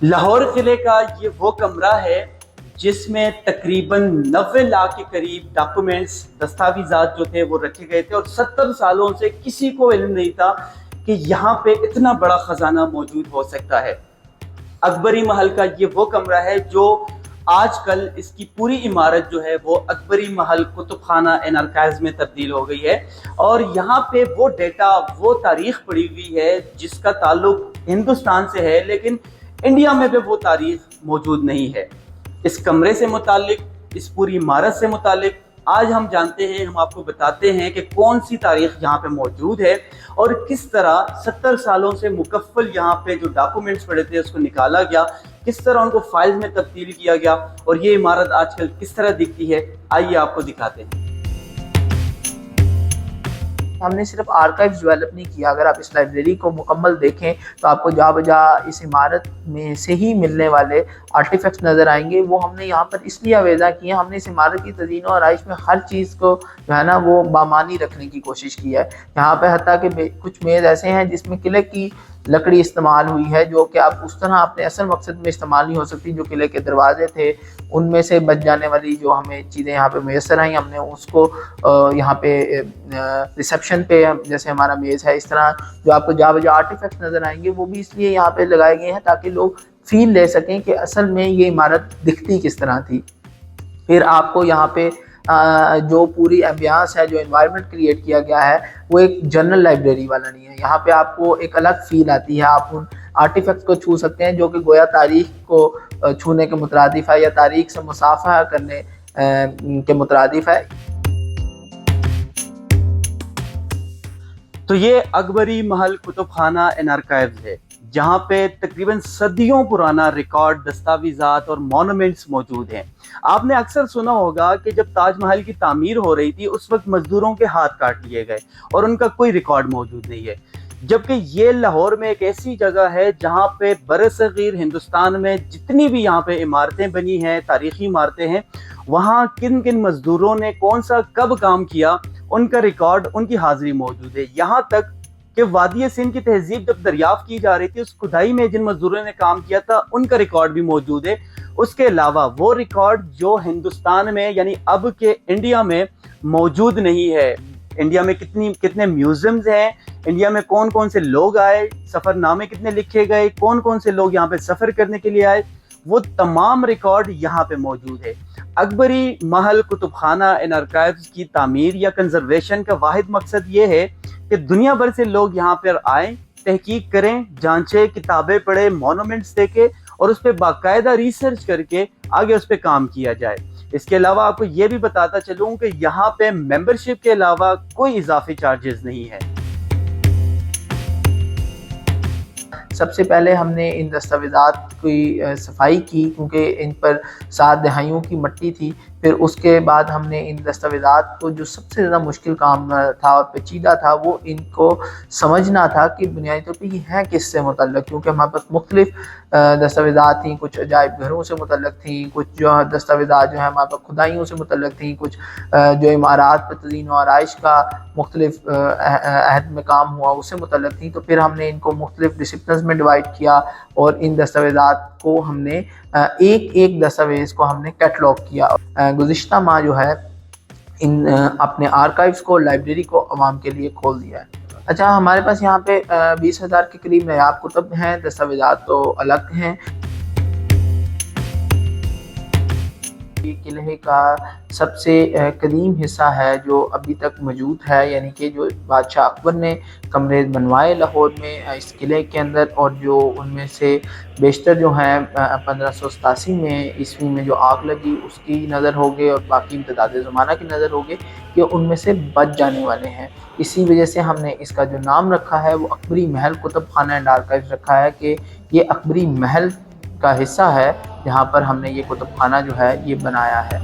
लाहौर किले का ये वो कमरा है जिसमें तकरीबन 90 लाख के करीब डॉक्यूमेंट्स दस्तावेजात जो थे वो रखे गए थे और 70 सालों से किसी को इल्म नहीं था कि यहाँ पे इतना बड़ा खजाना मौजूद हो सकता है। अकबरी महल का ये वो कमरा है जो आजकल इसकी पूरी इमारत जो है वो अकबरी महल कुतुब खाना एंड आर्काइव्स में तब्दील हो गई है और यहाँ पे वो डेटा वो तारीख पड़ी हुई है जिसका ताल्लुक हिंदुस्तान से है, लेकिन इंडिया में भी वो तारीख मौजूद नहीं है। इस कमरे से मुतालिक, इस पूरी इमारत से मुतालिक आज हम जानते हैं, हम आपको बताते हैं कि कौन सी तारीख यहाँ पे मौजूद है और किस तरह 70 सालों से मुकफ्फल यहाँ पे जो डॉक्यूमेंट्स पड़े थे उसको निकाला गया, किस तरह उनको फाइल्स में तब्दील किया गया और ये इमारत आजकल किस तरह दिखती है। आइए आपको दिखाते हैं। हमने सिर्फ आर्काइव्स डेवलप नहीं किया। अगर आप इस लाइब्रेरी को मुकम्मल देखें तो आपको जा बजा इस इमारत में से ही मिलने वाले आर्टिफैक्ट्स नज़र आएंगे। वो हमने यहाँ पर इसलिए आवेज़ा किए, हमने इस इमारत की तज़ीन और आराइश में हर चीज़ को जो है ना वो बामानी रखने की कोशिश की है। यहाँ पर हत्ता कि कुछ मेज़ ऐसे हैं जिसमें किले की लकड़ी इस्तेमाल हुई है, जो कि आप उस तरह अपने असल मकसद में इस्तेमाल नहीं हो सकती। जो किले के दरवाजे थे उनमें से बच जाने वाली जो हमें चीज़ें यहाँ पे मैसर आई, हमने उसको यहाँ पे रिसेप्शन पे जैसे हमारा मेज़ है, इस तरह जो आपको जा बजा आर्टिफैक्ट्स नज़र आएंगे वो भी इसलिए यहाँ पे लगाए गए हैं ताकि लोग फील ले सकें कि असल में ये इमारत दिखती किस तरह थी। फिर आपको यहाँ पे जो पूरी एम्बियंस है, जो एनवायरनमेंट क्रिएट किया गया है वो एक जनरल लाइब्रेरी वाला नहीं है। यहाँ पे आपको एक अलग फील आती है, आप उन आर्टिफैक्ट्स को छू सकते हैं जो कि गोया तारीख को छूने के मुतरादिफ है या तारीख से मुसाफा करने के मुतरादिफ है। तो ये अकबरी महल कुतुब खाना एंड आर्काइव्स है जहाँ पे तकरीबन सदियों पुराना रिकॉर्ड, दस्तावेजात और मॉन्यूमेंट्स मौजूद हैं। आपने अक्सर सुना होगा कि जब ताजमहल की तामीर हो रही थी उस वक्त मजदूरों के हाथ काट लिए गए और उनका कोई रिकॉर्ड मौजूद नहीं है, जबकि ये लाहौर में एक ऐसी जगह है जहाँ पे बरसगीर हिंदुस्तान में जितनी भी यहाँ पे इमारतें बनी हैं, तारीखी इमारतें हैं, वहाँ किन किन मजदूरों ने कौन सा कब काम किया उनका रिकॉर्ड, उनकी हाजिरी मौजूद है। यहाँ तक कि वादी सिंध की तहजीब जब दरियाफ्त की जा रही थी उस खुदाई में जिन मजदूरों ने काम किया था उनका रिकॉर्ड भी मौजूद है। उसके अलावा वो रिकॉर्ड जो हिंदुस्तान में यानी अब के इंडिया में मौजूद नहीं है। इंडिया में कितने म्यूजियम्स हैं, इंडिया में कौन कौन से लोग आए, सफ़रनामे कितने लिखे गए, कौन कौन से लोग यहाँ पे सफ़र करने के लिए आए, वो तमाम रिकॉर्ड यहाँ पे मौजूद है। अकबरी महल कुतुब खाना एंड आर्काइव्स की तामीर या कंजर्वेशन का वाहिद मकसद ये है कि दुनिया भर से लोग यहाँ पर आए, तहकीक करें, जांचें, किताबें पढ़े, मॉन्यूमेंट्स देखें और उस पर बाकायदा रिसर्च करके आगे उस पर काम किया जाए। इसके अलावा आपको ये भी बताता चलूँ कि यहाँ पे मेंबरशिप के अलावा कोई इजाफी चार्जेस नहीं है। सबसे पहले हमने इन दस्तावेज़ात की सफाई की क्योंकि इन पर 7 दहाइयों की मट्टी थी। फिर उसके बाद हमने इन दस्तावेज़ात को, जो सबसे ज़्यादा मुश्किल काम था और पेचीदा था, वो इनको समझना था कि बुनियादी तौर पे ये हैं किससे मुतल्लक़, क्योंकि हमारे पास मुख्तलिफ दस्तावेज़ात थी। कुछ अजायब घरों से मुतल्लक़ थी, कुछ जो दस्तावेज़ात जो है हमारे पास खुदाइयों से मुतल्लक़ थी, कुछ जो इमारात पर तज़ीन और आराइश का मुख्तलिफ अहद में काम हुआ उससे मुतल्लक़ थी। तो फिर हमने इनको मुख्तलिफ डिसिप्लिन्स में डिवाइड किया और इन दस्तावेज़ात को हमने एक एक दस्तावेज़ को हमने कैटलॉग किया। गुज़िश्ता माह जो है इन अपने आर्काइव्स को, लाइब्रेरी को अवाम के लिए खोल दिया है। अच्छा, हमारे पास यहाँ पे 20,000 के करीब नायाब कुतुब हैं, दस्तावेज़ात तो अलग हैं। ये किले का सबसे कदीम हिस्सा है जो अभी तक मौजूद है, यानी कि जो बादशाह अकबर ने कमरे बनवाए लाहौर में इस किले के अंदर, और जो उनमें से बेशतर जो हैं 1587 में ईस्वी में जो आग लगी उसकी नज़र हो गए और बाकी इम्तदाद ज़माना की नज़र हो गए कि उनमें से बच जाने वाले हैं। इसी वजह से हमने इसका जो नाम रखा है वो अकबरी महल कुतुब खाना एंड आर्काइव्स रखा है कि ये अकबरी महल का हिस्सा है जहाँ पर हमने ये कुतुब खाना जो है ये बनाया है।